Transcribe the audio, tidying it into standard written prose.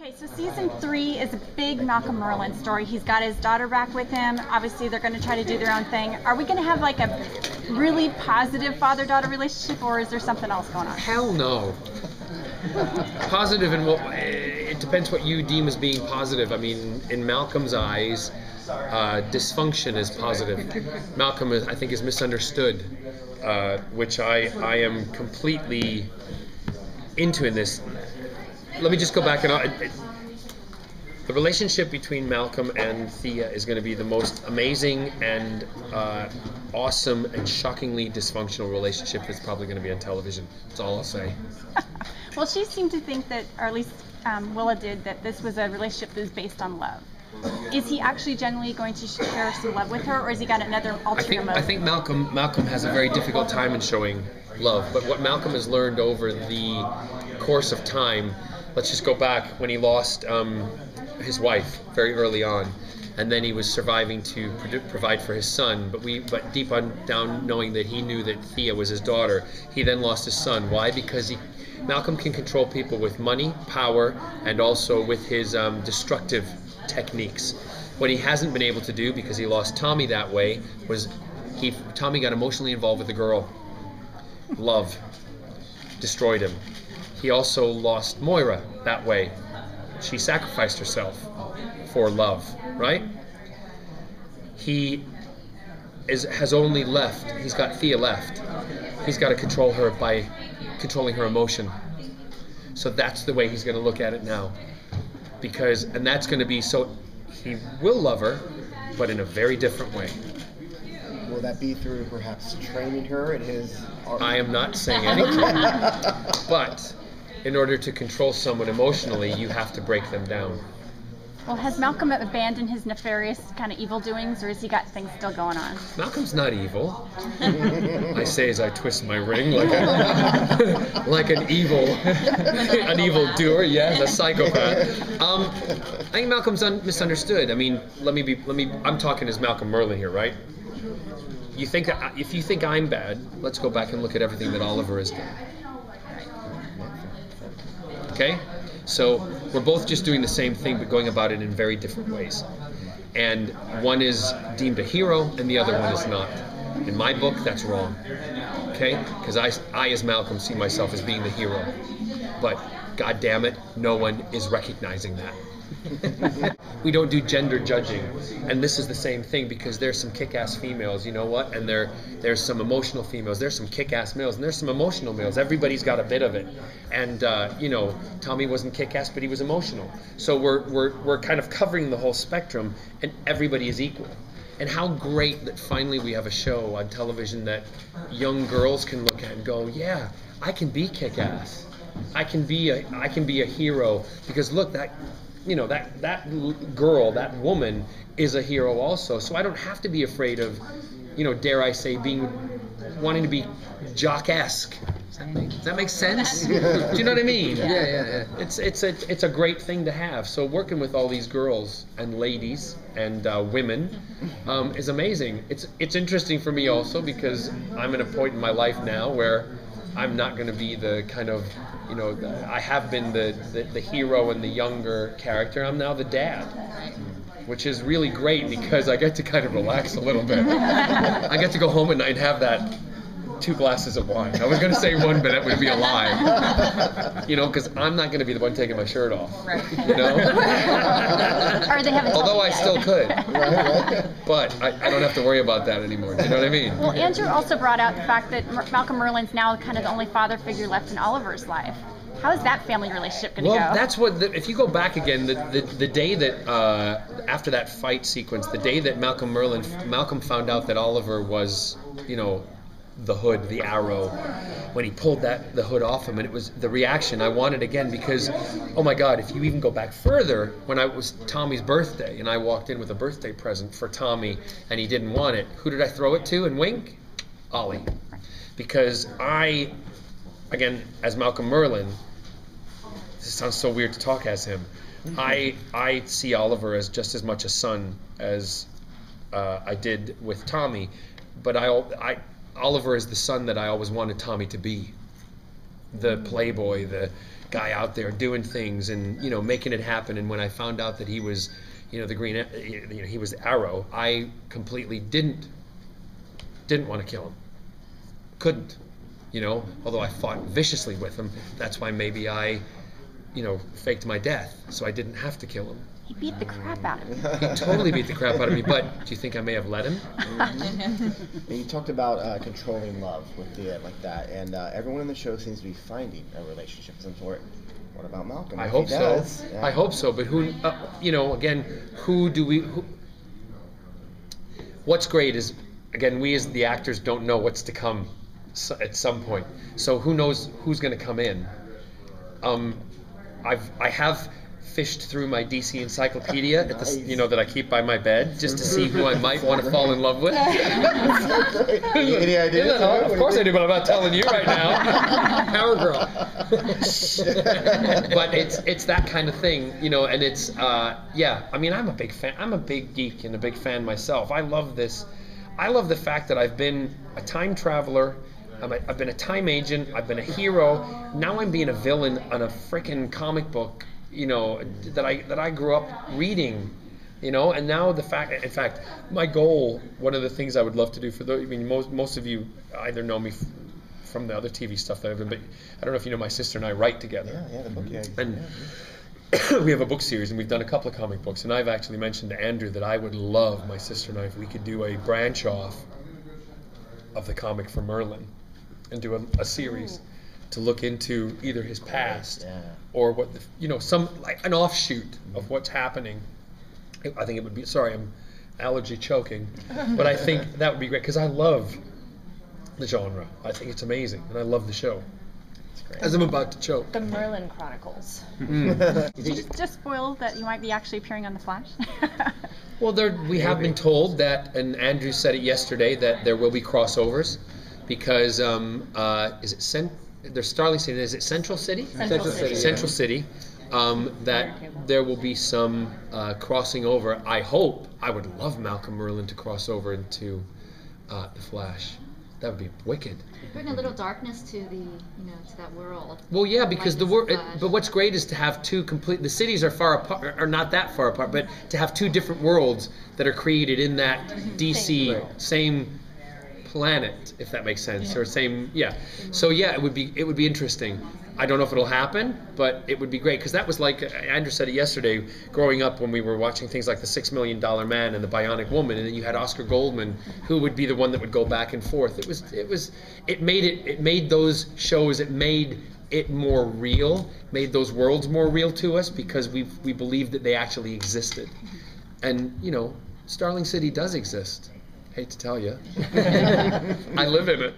Okay, so season 3 is a big Malcolm Merlin story. He's got his daughter back with him. Obviously, they're going to try to do their own thing. Are we going to have like a really positive father-daughter relationship, or is there something else going on? Hell no. Positive in what? It depends what you deem as being positive. I mean, in Malcolm's eyes, dysfunction is positive. Malcolm, I think, is misunderstood, which I am completely into in this. Let me just go back and the relationship between Malcolm and Thea is going to be the most amazing and awesome and shockingly dysfunctional relationship that's probably going to be on television. That's all I'll say. Well, she seemed to think that, or at least Willa did, that this was a relationship that was based on love. Is he actually genuinely going to share some love with her, or has he got another ulterior motive? I think Malcolm has a very difficult time in showing love, but what Malcolm has learned over the course of time. Let's just go back when he lost his wife very early on, and then he was surviving to provide for his son. But deep down, knowing that he knew that Thea was his daughter, he then lost his son. Why? Because Malcolm can control people with money, power, and also with his destructive techniques. What he hasn't been able to do, because he lost Tommy that way, was Tommy got emotionally involved with the girl. Love destroyed him. He also lost Moira that way. She sacrificed herself for love, right? He has only left, he's got Thea left. He's got to control her by controlling her emotion. So that's the way he's going to look at it now. And that's going to be, so he will love her, but in a very different way. Will that be through perhaps training her at his art? I am not saying anything. But in order to control someone emotionally, you have to break them down. Well, has Malcolm abandoned his nefarious kind of evil doings, or has he got things still going on? Malcolm's not evil. I say as I twist my ring like an evil doer, yes, a psychopath. I think Malcolm's misunderstood. I mean, I'm talking as Malcolm Merlin here, right? If you think I'm bad, let's go back and look at everything that Oliver has done. Okay? So we're both just doing the same thing, but going about it in very different ways. And one is deemed a hero, and the other one is not. In my book, that's wrong. Okay? Because I, as Malcolm, see myself as being the hero. But, God damn it, no one is recognizing that. We don't do gender judging, and this is the same thing, because there's some kick-ass females, you know what, and there's some emotional females, there's some kick-ass males, and there's some emotional males. Everybody's got a bit of it, and Tommy wasn't kick-ass, but he was emotional. So we're kind of covering the whole spectrum, and everybody is equal. And how great that finally we have a show on television that young girls can look at and go, yeah, I can be kick-ass. I can be a hero, because look, that girl, that woman is a hero also. So I don't have to be afraid of, dare I say, wanting to be jock-esque. Does that make sense? Do you know what I mean? Yeah. It's a great thing to have. So working with all these girls and ladies and women is amazing. It's interesting for me also, because I'm at a point in my life now where I'm not going to be the kind of, I have been the hero and the younger character. I'm now the dad, which is really great, because I get to kind of relax a little bit. I get to go home at night and have that 2 glasses of wine. I was going to say 1, but that would be a lie. Because I'm not going to be the one taking my shirt off. Right. Or they haven't. Although I still could. But I don't have to worry about that anymore. Do you know what I mean? Well, Andrew also brought out the fact that Malcolm Merlin's now kind of the only father figure left in Oliver's life. How is that family relationship going to go? Well, that's if you go back again, the day that, after that fight sequence, the day that Malcolm found out that Oliver was, the hood, the arrow, when he pulled the hood off him, and it was the reaction I wanted again, because, oh my God, if you even go back further, when it was Tommy's birthday, and I walked in with a birthday present for Tommy, and he didn't want it, who did I throw it to and wink? Ollie. Because again, as Malcolm Merlin, this sounds so weird to talk as him, I see Oliver as just as much a son as I did with Tommy, but Oliver is the son that I always wanted Tommy to be. the playboy, the guy out there doing things and, you know, making it happen. And when I found out that he was, you know, the green, you know, he was the Arrow, I completely didn't want to kill him. Couldn't, you know, although I fought viciously with him. That's why maybe I, you know, faked my death so I didn't have to kill him. He beat the crap out of me. He totally beat the crap out of me, but do you think I may have let him? And you talked about controlling love with Thea like that, and everyone in the show seems to be finding a relationship of some sort. What about Malcolm? I If hope he does, so. yeah. I hope so, but who, you know, again, what's great is, again, we as the actors don't know what's to come at some point. So who knows who's going to come in? I have fished through my DC encyclopedia at the, you know, that I keep by my bed just to see who I might want to fall in love with. Any ideas? Of course I do, but I'm not telling you right now. Power girl. But it's that kind of thing, you know, and it's yeah. I mean, I'm a big fan. I'm a big geek and a big fan myself. I love this. I love the fact that I've been a time traveler. I've been a time agent. I've been a hero. Now I'm being a villain on a freaking comic book, you know, that I grew up reading, you know. And now in fact, my goal, one of the things I would love to do for those, I mean, most of you either know me from the other TV stuff that I've done, but I don't know if you know, my sister and I write together. Yeah, the book, yeah. And we have a book series, and we've done a couple of comic books, and I've actually mentioned to Andrew that I would love, my sister and I, if we could do a branch off of the comic for Merlin and do a series to look into either his past or what the, you know, some like an offshoot of what's happening. I think it would be, sorry, I'm allergy choking, but I think that would be great because I love the genre. I think it's amazing, and I love the show. As I'm about to choke. The Merlin Chronicles. Did you just spoil that you might be actually appearing on The Flash? Well, we have been told that, and Andrew said it yesterday, that there will be crossovers because is it there's Starling City? Is it Central City? Central City. Central City. That there will be some crossing over. I hope. I would love Malcolm Merlin to cross over into The Flash. That would be wicked. Bring a little darkness to the, to that world. Well, yeah, because but what's great is to have the cities are far apart, are not that far apart, but to have two different worlds that are created in that DC same planet, if that makes sense, or same, So yeah, it would be interesting. I don't know if it'll happen, but it would be great, because that was like, Andrew said it yesterday, growing up when we were watching things like The $6 Million Man and The Bionic Woman, and then you had Oscar Goldman, who would be the one that would go back and forth. It made those shows, it made it more real, made those worlds more real to us, because we believed that they actually existed. And, Starling City does exist. Hate to tell you. I live in it.